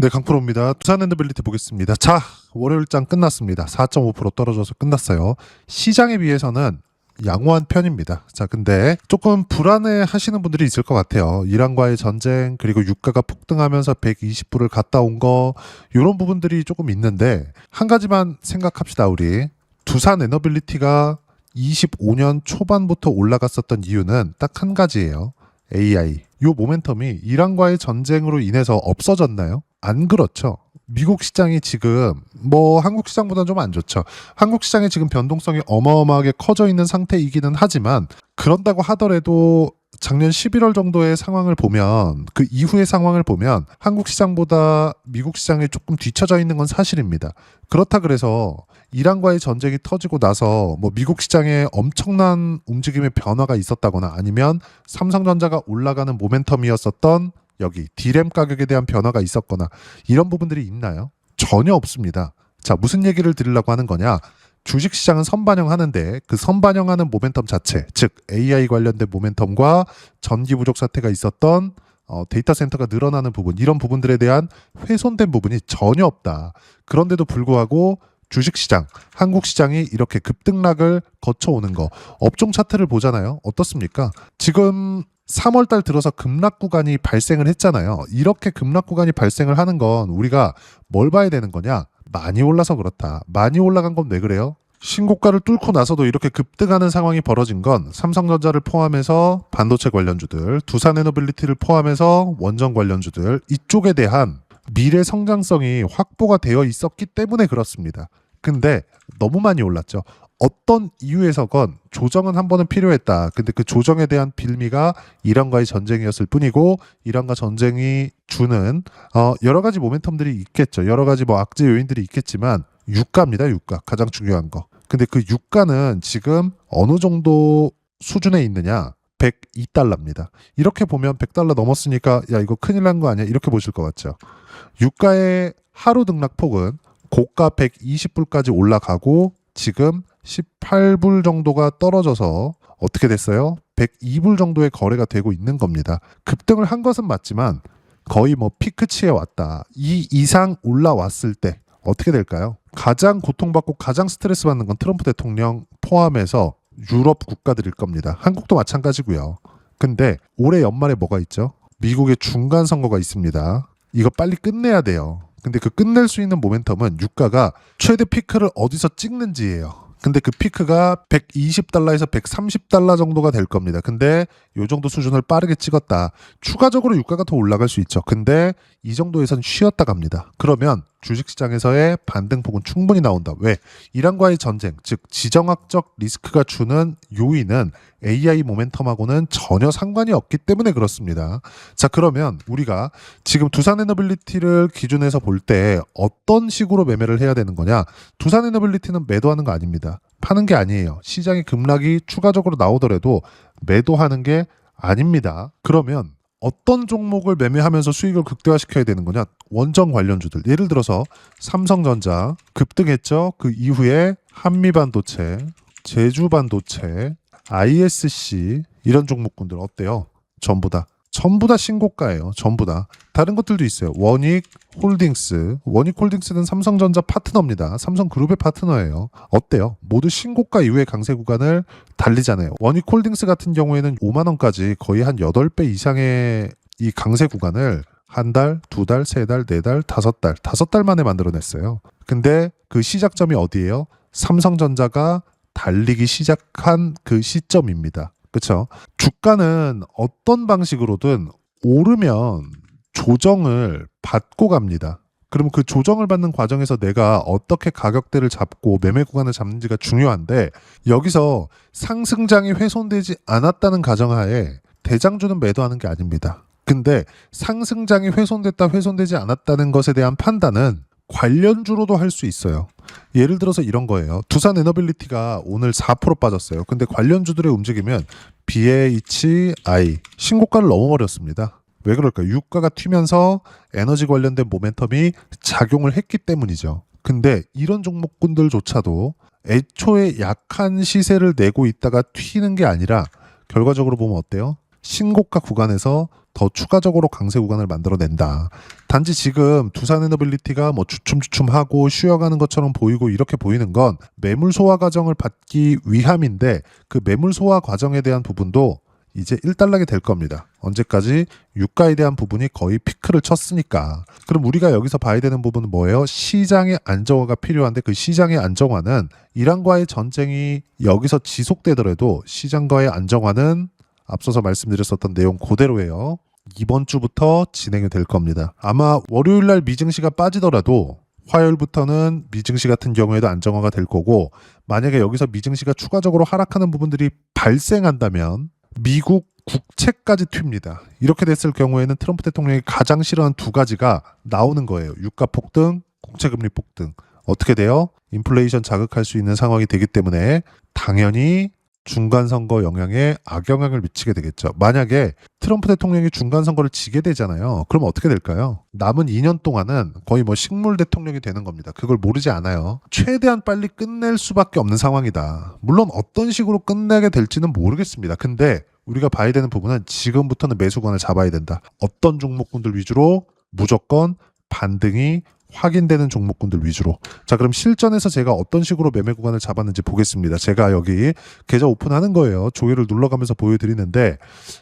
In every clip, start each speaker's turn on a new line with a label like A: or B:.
A: 네, 강프로입니다. 두산 엔더빌리티 보겠습니다. 자, 월요일장 끝났습니다. 4.5% 떨어져서 끝났어요. 시장에 비해서는 양호한 편입니다. 자, 근데 조금 불안해 하시는 분들이 있을 것 같아요. 이란과의 전쟁, 그리고 유가가 폭등하면서 120불을 갔다 온 거, 이런 부분들이 조금 있는데, 한 가지만 생각합시다, 우리. 두산 에너빌리티가 25년 초반부터 올라갔었던 이유는 딱 한 가지예요. AI. 요 모멘텀이 이란과의 전쟁으로 인해서 없어졌나요? 안 그렇죠. 미국 시장이 지금 한국 시장보다는 좀 안 좋죠. 한국 시장에 지금 변동성이 어마어마하게 커져 있는 상태이기는 하지만 그런다고 하더라도 작년 11월 정도의 상황을 보면 그 이후의 상황을 보면 한국 시장보다 미국 시장이 조금 뒤처져 있는 건 사실입니다. 그렇다 그래서 이란과의 전쟁이 터지고 나서 미국 시장에 엄청난 움직임의 변화가 있었다거나 아니면 삼성전자가 올라가는 모멘텀이었었던 여기 D램 가격에 대한 변화가 있었거나 이런 부분들이 있나요? 전혀 없습니다. 자, 무슨 얘기를 드리려고 하는 거냐? 주식시장은 선반영하는데 그 선반영하는 모멘텀 자체, 즉 AI 관련된 모멘텀과 전기 부족 사태가 있었던 데이터 센터가 늘어나는 부분, 이런 부분들에 대한 훼손된 부분이 전혀 없다. 그런데도 불구하고 주식시장, 한국 시장이 이렇게 급등락을 거쳐오는 거, 업종 차트를 보잖아요. 어떻습니까? 지금 3월 달 들어서 급락 구간이 발생을 했잖아요. 이렇게 급락 구간이 발생을 하는 건 우리가 뭘 봐야 되는 거냐? 많이 올라서 그렇다. 많이 올라간 건 왜 그래요? 신고가를 뚫고 나서도 이렇게 급등하는 상황이 벌어진 건 삼성전자를 포함해서 반도체 관련주들, 두산에너빌리티를 포함해서 원전 관련주들, 이쪽에 대한 미래 성장성이 확보가 되어 있었기 때문에 그렇습니다. 근데 너무 많이 올랐죠. 어떤 이유에서건 조정은 한 번은 필요했다. 근데 그 조정에 대한 빌미가 이란과의 전쟁이었을 뿐이고, 이란과 전쟁이 주는 여러 가지 모멘텀들이 있겠죠. 여러 가지 악재 요인들이 있겠지만 유가입니다. 유가. 가장 중요한 거. 근데 그 유가는 지금 어느 정도 수준에 있느냐? 102달러입니다. 이렇게 보면 100달러 넘었으니까 야, 이거 큰일 난 거 아니야? 이렇게 보실 것 같죠. 유가의 하루 등락폭은 고가 120불까지 올라가고 지금 18불 정도가 떨어져서 어떻게 됐어요? 102불 정도의 거래가 되고 있는 겁니다. 급등을 한 것은 맞지만 거의 피크치에 왔다. 이 이상 올라왔을 때 어떻게 될까요? 가장 고통받고 가장 스트레스 받는 건 트럼프 대통령 포함해서 유럽 국가들일 겁니다. 한국도 마찬가지고요. 근데 올해 연말에 뭐가 있죠? 미국의 중간 선거가 있습니다. 이거 빨리 끝내야 돼요. 근데 그 끝낼 수 있는 모멘텀은 유가가 최대 피크를 어디서 찍는지예요. 근데 그 피크가 120달러에서 130달러 정도가 될 겁니다. 근데 이 정도 수준을 빠르게 찍었다. 추가적으로 유가가 더 올라갈 수 있죠. 근데 이 정도에선 쉬었다 갑니다. 그러면 주식시장에서의 반등폭은 충분히 나온다. 왜? 이란과의 전쟁, 즉 지정학적 리스크가 주는 요인은 AI 모멘텀하고는 전혀 상관이 없기 때문에 그렇습니다. 자, 그러면 우리가 지금 두산에너빌리티를 기준에서 볼 때 어떤 식으로 매매를 해야 되는 거냐? 두산에너빌리티는 매도하는 거 아닙니다. 파는 게 아니에요. 시장의 급락이 추가적으로 나오더라도 매도하는 게 아닙니다. 그러면 어떤 종목을 매매하면서 수익을 극대화시켜야 되는 거냐? 원전 관련주들. 예를 들어서 삼성전자 급등했죠. 그 이후에 한미반도체, 제주반도체, ISC 이런 종목군들 어때요? 전부 다 신고가예요. 전부 다. 다른 것들도 있어요. 원익홀딩스. 원익홀딩스는 삼성전자 파트너입니다. 삼성그룹의 파트너예요. 어때요? 모두 신고가 이후의 강세 구간을 달리잖아요. 원익홀딩스 같은 경우에는 5만 원까지 거의 한 8배 이상의 이 강세 구간을 한 달, 두 달, 세 달, 네 달, 다섯 달 만에 만들어냈어요. 근데 그 시작점이 어디예요? 삼성전자가 달리기 시작한 그 시점입니다. 그렇죠? 주가는 어떤 방식으로든 오르면 조정을 받고 갑니다. 그러면 그 조정을 받는 과정에서 내가 어떻게 가격대를 잡고 매매 구간을 잡는지가 중요한데, 여기서 상승장이 훼손되지 않았다는 가정하에 대장주는 매도하는 게 아닙니다. 근데 상승장이 훼손되지 않았다는 것에 대한 판단은 관련주로도 할 수 있어요. 예를 들어서 이런 거예요. 두산에너빌리티가 오늘 4% 빠졌어요. 근데 관련주들의 움직이면 BHI 신고가를 넘어버렸습니다. 왜 그럴까요? 유가가 튀면서 에너지 관련된 모멘텀이 작용을 했기 때문이죠. 근데 이런 종목군들조차도 애초에 약한 시세를 내고 있다가 튀는 게 아니라 결과적으로 보면 어때요? 신고가 구간에서 더 추가적으로 강세 구간을 만들어낸다. 단지 지금 두산에너빌리티가 뭐 주춤주춤하고 쉬어가는 것처럼 보이고 이렇게 보이는 건 매물 소화 과정을 받기 위함인데 그 매물 소화 과정에 대한 부분도 이제 일단락이 될 겁니다. 언제까지? 유가에 대한 부분이 거의 피크를 쳤으니까. 그럼 우리가 여기서 봐야 되는 부분은 뭐예요? 시장의 안정화가 필요한데 그 시장의 안정화는 이란과의 전쟁이 여기서 지속되더라도 시장과의 안정화는 앞서서 말씀드렸었던 내용 그대로예요. 이번 주부터 진행이 될 겁니다. 아마 월요일날 미증시가 빠지더라도 화요일부터는 미증시 같은 경우에도 안정화가 될 거고, 만약에 여기서 미증시가 추가적으로 하락하는 부분들이 발생한다면 미국 국채까지 튑니다. 이렇게 됐을 경우에는 트럼프 대통령이 가장 싫어하는 두 가지가 나오는 거예요. 유가 폭등, 국채금리 폭등. 어떻게 돼요? 인플레이션 자극할 수 있는 상황이 되기 때문에 당연히 중간선거 영향에 악영향을 미치게 되겠죠. 만약에 트럼프 대통령이 중간선거를 지게 되잖아요. 그럼 어떻게 될까요? 남은 2년 동안은 거의 뭐 식물 대통령이 되는 겁니다. 그걸 모르지 않아요. 최대한 빨리 끝낼 수밖에 없는 상황이다. 물론 어떤 식으로 끝내게 될지는 모르겠습니다. 근데 우리가 봐야 되는 부분은 지금부터는 매수관을 잡아야 된다. 어떤 종목군들 위주로? 무조건 반등이 확인되는 종목군들 위주로. 자, 그럼 실전에서 제가 어떤 식으로 매매 구간을 잡았는지 보겠습니다. 제가 여기 계좌 오픈하는 거예요. 조회를 눌러가면서 보여드리는데,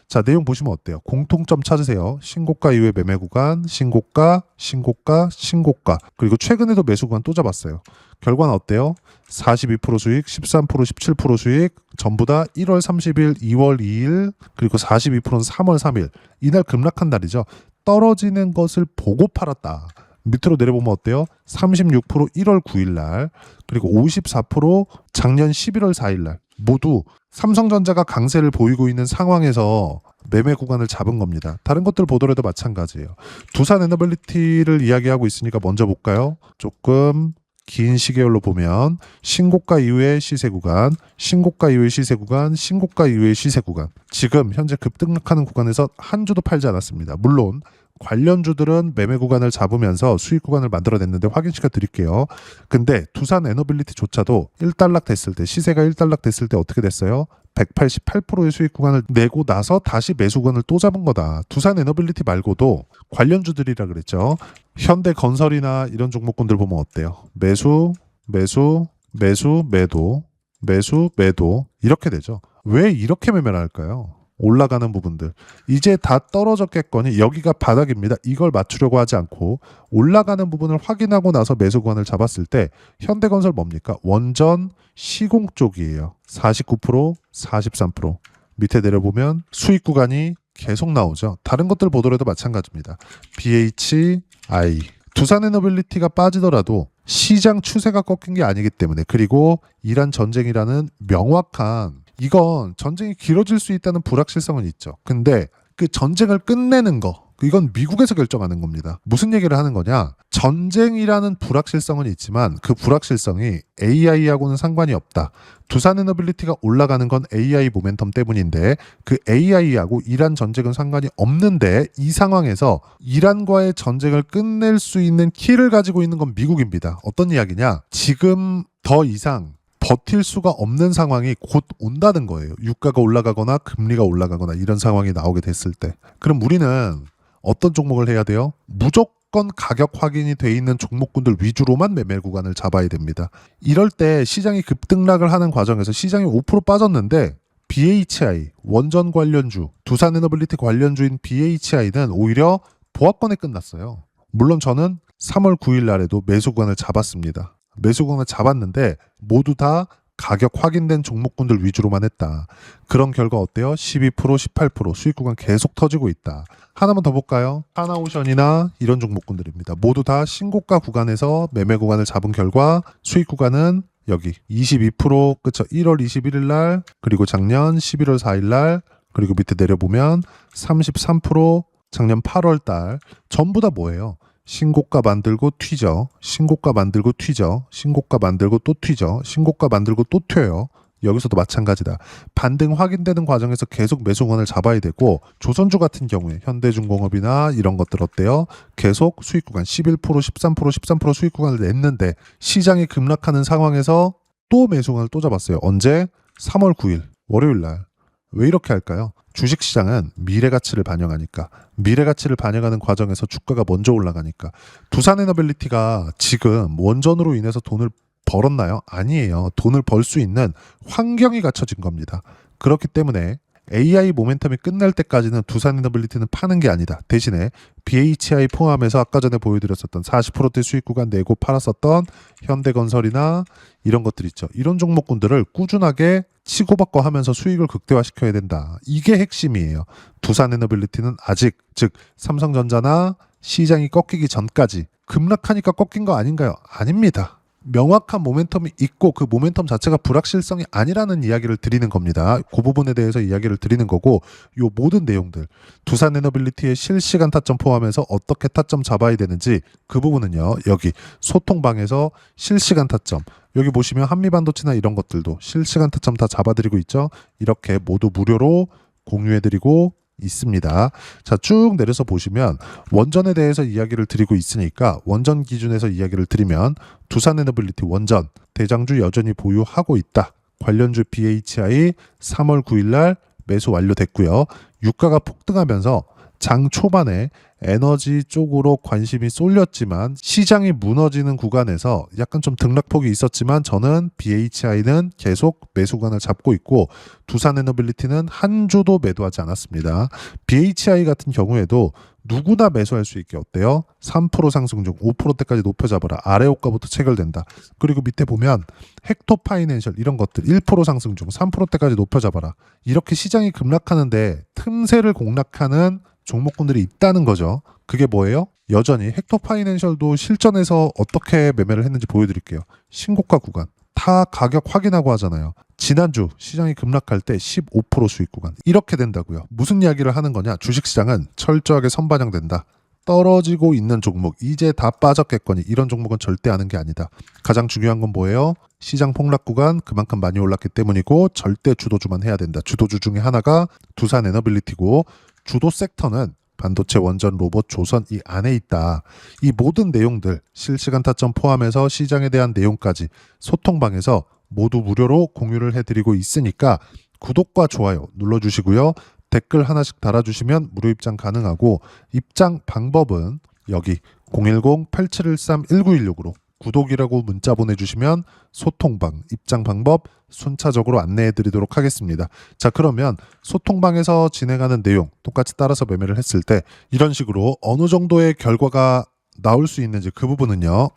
A: 자, 내용 보시면 어때요? 공통점 찾으세요. 신고가 이후에 매매 구간, 신고가, 신고가, 신고가. 그리고 최근에도 매수 구간 또 잡았어요. 결과는 어때요? 42% 수익, 13%, 17% 수익, 전부 다 1월 30일, 2월 2일, 그리고 42%는 3월 3일. 이날 급락한 날이죠. 떨어지는 것을 보고 팔았다. 밑으로 내려보면 어때요? 36% 1월 9일 날, 그리고 54% 작년 11월 4일 날. 모두 삼성전자가 강세를 보이고 있는 상황에서 매매 구간을 잡은 겁니다. 다른 것들 보더라도 마찬가지예요. 두산에너빌리티를 이야기하고 있으니까 먼저 볼까요? 조금 긴 시계열로 보면 신고가 이후의 시세 구간, 신고가 이후의 시세 구간, 신고가 이후의 시세 구간. 지금 현재 급등락하는 구간에서 한 주도 팔지 않았습니다. 물론 관련주들은 매매 구간을 잡으면서 수익 구간을 만들어냈는데 확인시켜 드릴게요. 근데 두산에너빌리티조차도 1달락 됐을 때, 시세가 1달락 됐을 때 어떻게 됐어요? 188%의 수익 구간을 내고 나서 다시 매수 구간을 또 잡은 거다. 두산에너빌리티 말고도 관련주들이라 그랬죠. 현대건설이나 이런 종목군들 보면 어때요? 매수, 매수, 매수, 매도, 매수, 매도 이렇게 되죠. 왜 이렇게 매매를 할까요? 올라가는 부분들 이제 다 떨어졌겠거니 여기가 바닥입니다. 이걸 맞추려고 하지 않고 올라가는 부분을 확인하고 나서 매수 구간을 잡았을 때 현대건설 뭡니까? 원전 시공 쪽이에요. 49%, 43%. 밑에 내려보면 수익 구간이 계속 나오죠. 다른 것들 보더라도 마찬가지입니다. BHI 두산에너빌리티가 빠지더라도 시장 추세가 꺾인 게 아니기 때문에, 그리고 이란 전쟁이라는 명확한, 이건 전쟁이 길어질 수 있다는 불확실성은 있죠. 근데 그 전쟁을 끝내는 거, 이건 미국에서 결정하는 겁니다. 무슨 얘기를 하는 거냐? 전쟁이라는 불확실성은 있지만 그 불확실성이 AI하고는 상관이 없다. 두산에너빌리티가 올라가는 건 AI 모멘텀 때문인데 그 AI하고 이란 전쟁은 상관이 없는데, 이 상황에서 이란과의 전쟁을 끝낼 수 있는 키를 가지고 있는 건 미국입니다. 어떤 이야기냐? 지금 더 이상 버틸 수가 없는 상황이 곧 온다는 거예요. 유가가 올라가거나 금리가 올라가거나 이런 상황이 나오게 됐을 때. 그럼 우리는 어떤 종목을 해야 돼요? 무조건 가격 확인이 돼 있는 종목군들 위주로만 매매 구간을 잡아야 됩니다. 이럴 때 시장이 급등락을 하는 과정에서 시장이 5% 빠졌는데 BHI, 원전 관련주, 두산에너빌리티 관련주인 BHI는 오히려 보합권에 끝났어요. 물론 저는 3월 9일 날에도 매수 구간을 잡았습니다. 매수 구간을 잡았는데 모두 다 가격 확인된 종목군들 위주로만 했다. 그런 결과 어때요? 12%, 18% 수익 구간 계속 터지고 있다. 하나만 더 볼까요? 하나오션이나 이런 종목군들입니다. 모두 다 신고가 구간에서 매매 구간을 잡은 결과 수익 구간은 여기 22%, 그쵸? 1월 21일 날, 그리고 작년 11월 4일 날, 그리고 밑에 내려보면 33%, 작년 8월 달. 전부 다 뭐예요? 신고가 만들고 튀죠. 신고가 만들고 튀죠. 신고가 만들고 또 튀죠. 신고가 만들고 또 튀어요. 여기서도 마찬가지다. 반등 확인되는 과정에서 계속 매수권을 잡아야 되고, 조선주 같은 경우에 현대중공업이나 이런 것들 어때요? 계속 수익 구간 11%, 13%, 13% 수익 구간을 냈는데 시장이 급락하는 상황에서 또 매수권을 또 잡았어요. 언제? 3월 9일 월요일 날. 왜 이렇게 할까요? 주식시장은 미래가치를 반영하니까, 미래가치를 반영하는 과정에서 주가가 먼저 올라가니까. 두산에너빌리티가 지금 원전으로 인해서 돈을 벌었나요? 아니에요. 돈을 벌 수 있는 환경이 갖춰진 겁니다. 그렇기 때문에 AI 모멘텀이 끝날 때까지는 두산에너빌리티는 파는 게 아니다. 대신에 BHI 포함해서 아까 전에 보여드렸었던 40%대 수익 구간 내고 팔았었던 현대건설이나 이런 것들 있죠. 이런 종목군들을 꾸준하게 치고받고 하면서 수익을 극대화시켜야 된다. 이게 핵심이에요. 두산에너빌리티는 아직, 즉 삼성전자나 시장이 꺾이기 전까지 급락하니까 꺾인 거 아닌가요? 아닙니다. 명확한 모멘텀이 있고 그 모멘텀 자체가 불확실성이 아니라는 이야기를 드리는 겁니다. 그 부분에 대해서 이야기를 드리는 거고, 요 모든 내용들 두산에너빌리티의 실시간 타점 포함해서 어떻게 타점 잡아야 되는지 그 부분은요, 여기 소통방에서 실시간 타점, 여기 보시면 한미반도체나 이런 것들도 실시간 타점 다 잡아드리고 있죠. 이렇게 모두 무료로 공유해드리고 있습니다. 자, 쭉 내려서 보시면 원전에 대해서 이야기를 드리고 있으니까 원전 기준에서 이야기를 드리면 두산에너빌리티 원전 대장주 여전히 보유하고 있다. 관련주 BHI 3월 9일 날 매수 완료됐고요. 유가가 폭등하면서 장 초반에 에너지 쪽으로 관심이 쏠렸지만 시장이 무너지는 구간에서 약간 좀 등락폭이 있었지만 저는 BHI는 계속 매수관을 잡고 있고 두산에너빌리티는 한 주도 매도하지 않았습니다. BHI 같은 경우에도 누구나 매수할 수 있게 어때요? 3% 상승 중 5%대까지 높여잡아라. 아래 호가부터 체결된다. 그리고 밑에 보면 헥토파이낸셜 이런 것들 1% 상승 중 3%대까지 높여잡아라. 이렇게 시장이 급락하는데 틈새를 공략하는 종목군들이 있다는 거죠. 그게 뭐예요? 여전히 헥토파이낸셜도 실전에서 어떻게 매매를 했는지 보여드릴게요. 신고가 구간 다 가격 확인하고 하잖아요. 지난주 시장이 급락할 때 15% 수익 구간 이렇게 된다고요. 무슨 이야기를 하는 거냐? 주식시장은 철저하게 선반영된다. 떨어지고 있는 종목 이제 다 빠졌겠거니 이런 종목은 절대 하는 게 아니다. 가장 중요한 건 뭐예요? 시장 폭락 구간 그만큼 많이 올랐기 때문이고 절대 주도주만 해야 된다. 주도주 중에 하나가 두산에너빌리티고 주도 섹터는 반도체, 원전, 로봇, 조선 이 안에 있다. 이 모든 내용들 실시간 타점 포함해서 시장에 대한 내용까지 소통방에서 모두 무료로 공유를 해드리고 있으니까 구독과 좋아요 눌러주시고요. 댓글 하나씩 달아주시면 무료 입장 가능하고 입장 방법은 여기 010-8713-1916으로 구독이라고 문자 보내주시면 소통방, 입장 방법 순차적으로 안내해 드리도록 하겠습니다. 자, 그러면 소통방에서 진행하는 내용 똑같이 따라서 매매를 했을 때 이런 식으로 어느 정도의 결과가 나올 수 있는지 그 부분은요.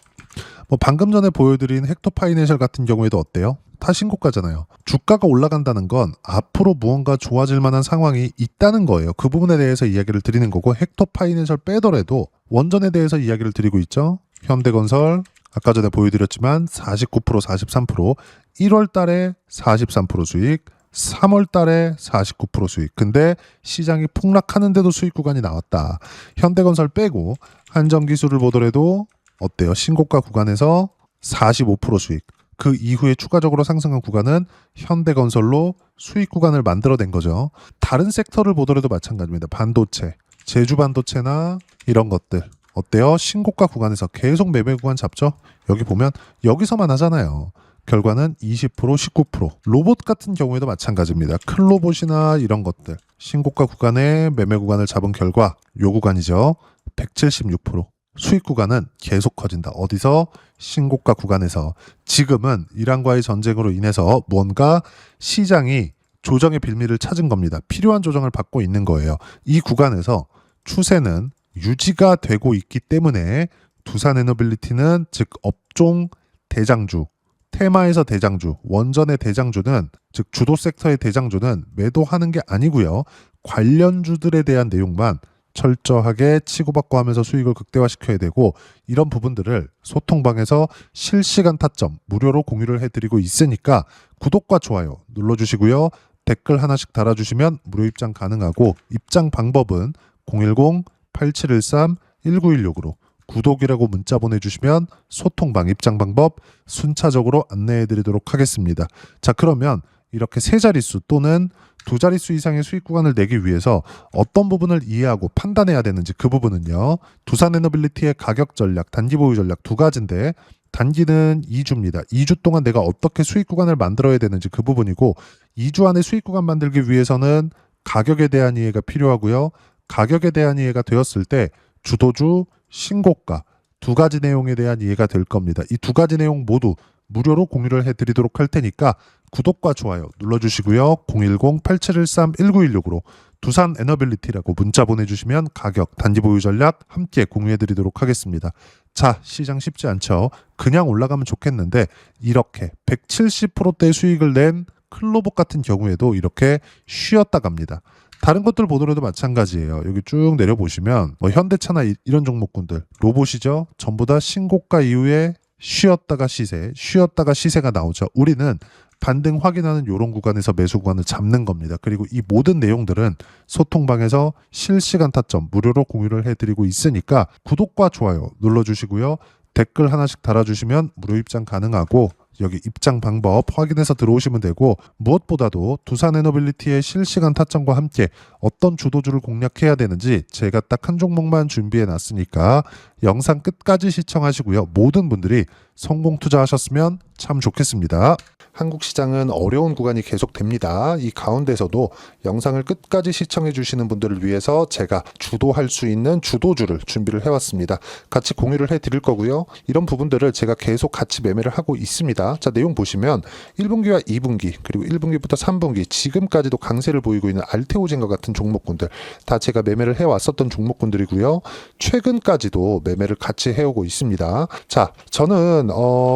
A: 뭐 방금 전에 보여드린 헥토파이낸셜 같은 경우에도 어때요? 다 신고가잖아요. 주가가 올라간다는 건 앞으로 무언가 좋아질 만한 상황이 있다는 거예요. 그 부분에 대해서 이야기를 드리는 거고 헥토파이낸셜 빼더라도 원전에 대해서 이야기를 드리고 있죠. 현대건설 아까 전에 보여드렸지만 49%, 43%, 1월 달에 43% 수익, 3월 달에 49% 수익. 근데 시장이 폭락하는데도 수익 구간이 나왔다. 현대건설 빼고 한전기술을 보더라도 어때요? 신고가 구간에서 45% 수익. 그 이후에 추가적으로 상승한 구간은 현대건설로 수익 구간을 만들어낸 거죠. 다른 섹터를 보더라도 마찬가지입니다. 반도체, 제주반도체나 이런 것들. 어때요? 신고가 구간에서 계속 매매 구간 잡죠? 여기 보면 여기서만 하잖아요. 결과는 20%, 19%. 로봇 같은 경우에도 마찬가지입니다. 큰 로봇이나 이런 것들. 신고가 구간에 매매 구간을 잡은 결과 요 구간이죠. 176%. 수익 구간은 계속 커진다. 어디서? 신고가 구간에서. 지금은 이란과의 전쟁으로 인해서 뭔가 시장이 조정의 빌미를 찾은 겁니다. 필요한 조정을 받고 있는 거예요. 이 구간에서 추세는 유지가 되고 있기 때문에 두산에너빌리티는 즉 업종 대장주, 테마에서 대장주, 원전의 대장주는 즉 주도 섹터의 대장주는 매도하는 게 아니고요. 관련주들에 대한 내용만 철저하게 치고받고 하면서 수익을 극대화시켜야 되고 이런 부분들을 소통방에서 실시간 타점 무료로 공유를 해드리고 있으니까 구독과 좋아요 눌러주시고요. 댓글 하나씩 달아주시면 무료 입장 가능하고 입장 방법은 010-8713-1916으로 구독이라고 문자 보내주시면 소통방 입장 방법 순차적으로 안내해드리도록 하겠습니다. 자, 그러면 이렇게 세 자릿수 또는 두 자릿수 이상의 수익 구간을 내기 위해서 어떤 부분을 이해하고 판단해야 되는지 그 부분은요. 두산에너빌리티의 가격 전략, 단기 보유 전략 두 가지인데 단기는 2주입니다. 2주 동안 내가 어떻게 수익 구간을 만들어야 되는지 그 부분이고 2주 안에 수익 구간 만들기 위해서는 가격에 대한 이해가 필요하고요. 가격에 대한 이해가 되었을 때 주도주, 신고가 두 가지 내용에 대한 이해가 될 겁니다. 이 두 가지 내용 모두 무료로 공유를 해드리도록 할 테니까 구독과 좋아요 눌러주시고요. 010-8713-1916으로 두산 에너빌리티라고 문자 보내주시면 가격, 단기 보유 전략 함께 공유해드리도록 하겠습니다. 자, 시장 쉽지 않죠? 그냥 올라가면 좋겠는데 이렇게 170%대 수익을 낸 클로복 같은 경우에도 이렇게 쉬었다 갑니다. 다른 것들 보더라도 마찬가지예요. 여기 쭉 내려보시면 뭐 현대차나 이런 종목군들 로봇이죠. 전부 다 신고가 이후에 쉬었다가 시세가 나오죠. 우리는 반등 확인하는 이런 구간에서 매수 구간을 잡는 겁니다. 그리고 이 모든 내용들은 소통방에서 실시간 타점 무료로 공유를 해드리고 있으니까 구독과 좋아요 눌러주시고요. 댓글 하나씩 달아주시면 무료 입장 가능하고 여기 입장 방법 확인해서 들어오시면 되고 무엇보다도 두산 에너빌리티의 실시간 타점과 함께 어떤 주도주를 공략해야 되는지 제가 딱 한 종목만 준비해 놨으니까 영상 끝까지 시청하시고요. 모든 분들이 성공 투자하셨으면 참 좋겠습니다. 한국 시장은 어려운 구간이 계속됩니다. 이 가운데서도 영상을 끝까지 시청해 주시는 분들을 위해서 제가 주도할 수 있는 주도주를 준비를 해왔습니다. 같이 공유를 해드릴 거고요. 이런 부분들을 제가 계속 같이 매매를 하고 있습니다. 자, 내용 보시면 1분기와 2분기 그리고 1분기부터 3분기 지금까지도 강세를 보이고 있는 알테오젠과 같은 종목군들 다 제가 매매를 해왔었던 종목군들이고요. 최근까지도 매매를 같이 해오고 있습니다. 자, 저는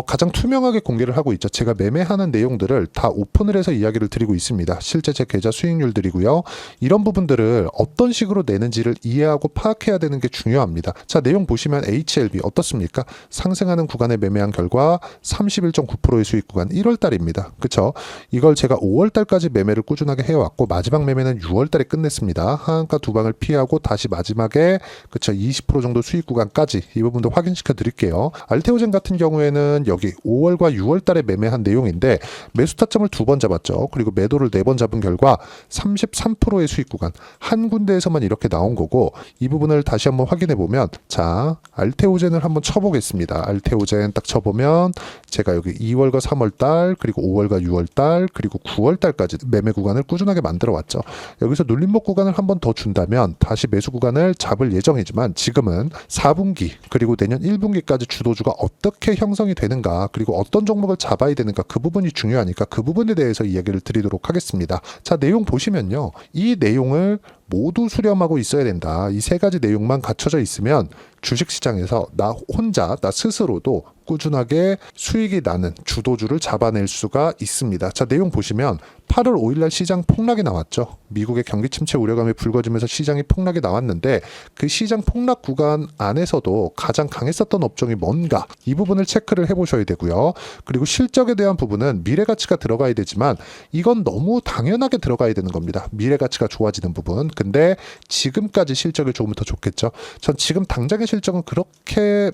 A: 가장 투명하게 공개를 하고 있죠. 제가 매매하는 내용들을 다 오픈을 해서 이야기를 드리고 있습니다. 실제 제 계좌 수익률들이고요. 이런 부분들을 어떤 식으로 내는지를 이해하고 파악해야 되는 게 중요합니다. 자, 내용 보시면 HLB 어떻습니까? 상승하는 구간에 매매한 결과 31.9%의 수익 구간 1월달입니다. 그쵸? 이걸 제가 5월달까지 매매를 꾸준하게 해왔고 마지막 매매는 6월달에 끝냈습니다. 하한가 두 방을 피하고 다시 마지막에 그쵸 20% 정도 수익 구간까지 이 부분도 확인시켜 드릴게요. 알테오젠 같은 경우에는 여기 5월과 6월달에 매매한 내용인데 매수 타점을 2번 잡았죠. 그리고 매도를 4번 잡은 결과 33%의 수익 구간 한 군데에서만 이렇게 나온 거고 이 부분을 다시 한번 확인해 보면 자 알테오젠을 한번 쳐보겠습니다. 알테오젠 딱 쳐보면 제가 여기 2월과 3월달 그리고 5월과 6월달 그리고 9월달까지 매매 구간을 꾸준하게 만들어 왔죠. 여기서 눌림목 구간을 한번 더 준다면 다시 매수 구간을 잡을 예정이지만 지금은 4분기 그리고 내년 1분기까지 주도주가 어떻게 형성이 되는가 그리고 어떤 종목을 잡아야 되는가 그 부분이 중요하니까 그 부분에 대해서 이야기를 드리도록 하겠습니다. 자, 내용 보시면요. 이 내용을 모두 수렴하고 있어야 된다. 이 세 가지 내용만 갖춰져 있으면 주식시장에서 나 혼자, 나 스스로도 꾸준하게 수익이 나는 주도주를 잡아낼 수가 있습니다. 자, 내용 보시면 8월 5일날 시장 폭락이 나왔죠. 미국의 경기 침체 우려감이 불거지면서 시장이 폭락이 나왔는데 그 시장 폭락 구간 안에서도 가장 강했었던 업종이 뭔가 이 부분을 체크를 해보셔야 되고요. 그리고 실적에 대한 부분은 미래가치가 들어가야 되지만 이건 너무 당연하게 들어가야 되는 겁니다. 미래가치가 좋아지는 부분. 근데 지금까지 실적이 조금 더 좋겠죠. 전 지금 당장의 실적은 그렇게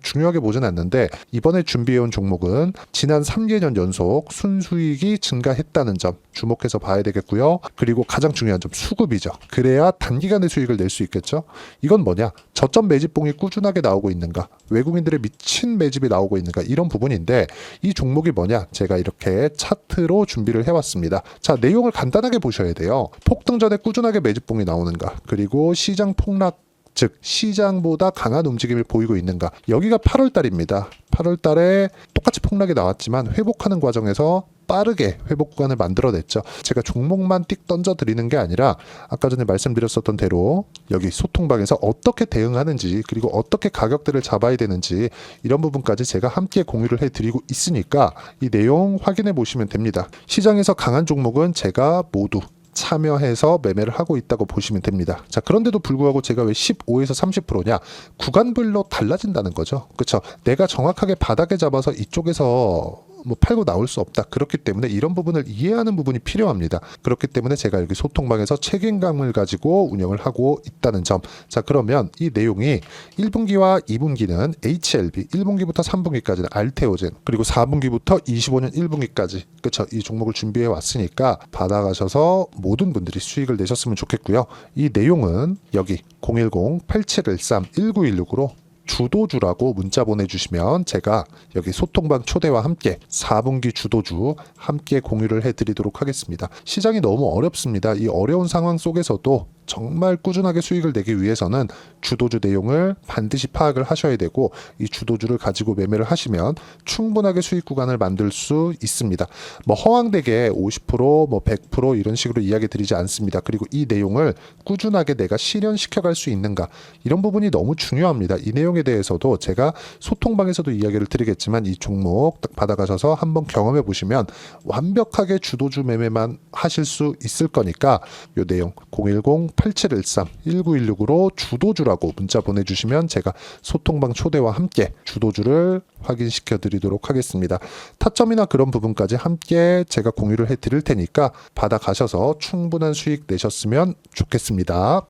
A: 중요하게 보진 않는데 이번에 준비해온 종목은 지난 3개년 연속 순수익이 증가했다는 점 주목해서 봐야 되겠고요. 그리고 가장 중요한 점 수급이죠. 그래야 단기간에 수익을 낼 수 있겠죠. 이건 뭐냐? 저점 매집봉이 꾸준하게 나오고 있는가? 외국인들의 미친 매집이 나오고 있는가? 이런 부분인데 이 종목이 뭐냐? 제가 이렇게 차트로 준비를 해왔습니다. 자, 내용을 간단하게 보셔야 돼요. 폭등 전에 꾸준하게 매집봉이 나오는가? 그리고 시장 폭락 즉 시장보다 강한 움직임을 보이고 있는가. 여기가 8월 달입니다. 8월 달에 똑같이 폭락이 나왔지만 회복하는 과정에서 빠르게 회복 구간을 만들어냈죠. 제가 종목만 띡 던져 드리는 게 아니라 아까 전에 말씀드렸었던 대로 여기 소통방에서 어떻게 대응하는지 그리고 어떻게 가격대를 잡아야 되는지 이런 부분까지 제가 함께 공유를 해드리고 있으니까 이 내용 확인해 보시면 됩니다. 시장에서 강한 종목은 제가 모두 참여해서 매매를 하고 있다고 보시면 됩니다. 자, 그런데도 불구하고 제가 왜 15에서 30%냐? 구간별로 달라진다는 거죠. 그렇죠? 내가 정확하게 바닥에 잡아서 이쪽에서 팔고 나올 수 없다. 그렇기 때문에 이런 부분을 이해하는 부분이 필요합니다. 그렇기 때문에 제가 여기 소통방에서 책임감을 가지고 운영을 하고 있다는 점. 자, 그러면 이 내용이 1분기와 2분기는 HLB, 1분기부터 3분기까지는 알테오젠, 그리고 4분기부터 25년 1분기까지 그렇죠. 이 종목을 준비해 왔으니까 받아가셔서 모든 분들이 수익을 내셨으면 좋겠고요. 이 내용은 여기 010-8713-1916으로 주도주라고 문자 보내주시면 제가 여기 소통방 초대와 함께 4분기 주도주 함께 공유를 해드리도록 하겠습니다. 시장이 너무 어렵습니다. 이 어려운 상황 속에서도 정말 꾸준하게 수익을 내기 위해서는 주도주 내용을 반드시 파악을 하셔야 되고, 이 주도주를 가지고 매매를 하시면 충분하게 수익 구간을 만들 수 있습니다. 뭐 허황되게 50%, 뭐 100% 이런 식으로 이야기 드리지 않습니다. 그리고 이 내용을 꾸준하게 내가 실현시켜 갈 수 있는가, 이런 부분이 너무 중요합니다. 이 내용에 대해서도 제가 소통방에서도 이야기를 드리겠지만, 이 종목 딱 받아가셔서 한번 경험해 보시면 완벽하게 주도주 매매만 하실 수 있을 거니까, 이 내용 010-8713-1916으로 주도주라고 문자 보내주시면 제가 소통방 초대와 함께 주도주를 확인시켜 드리도록 하겠습니다. 타점이나 그런 부분까지 함께 제가 공유를 해 드릴 테니까 받아가셔서 충분한 수익 내셨으면 좋겠습니다.